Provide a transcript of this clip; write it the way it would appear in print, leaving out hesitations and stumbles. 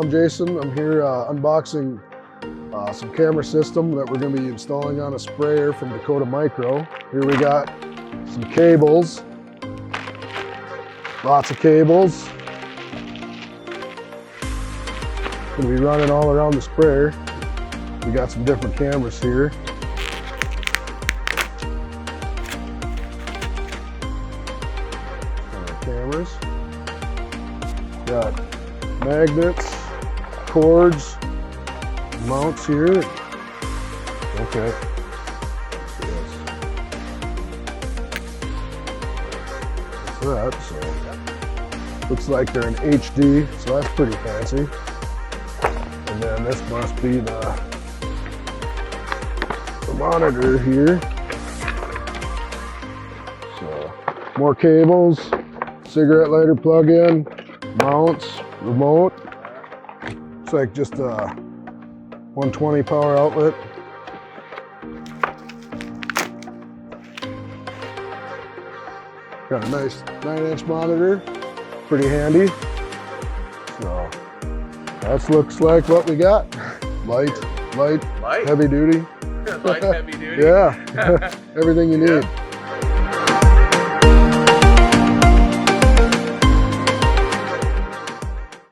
I'm Jason. I'm here unboxing some camera system that we're going to be installing on a sprayer from Dakota Micro. Here we got some cables, lots of cables. Going to be running all around the sprayer. We got some different cameras here. Cameras. Got magnets, cords, mounts here. Okay. Yes. That's that. So looks like they're in HD, so that's pretty fancy. And then this must be the monitor here. So more cables, cigarette lighter plug-in, mounts, remote. Looks like just a 120 power outlet. Got a nice 9-inch monitor, pretty handy. So that looks like what we got. Light, heavy duty. Light, heavy duty. Yeah, everything you need.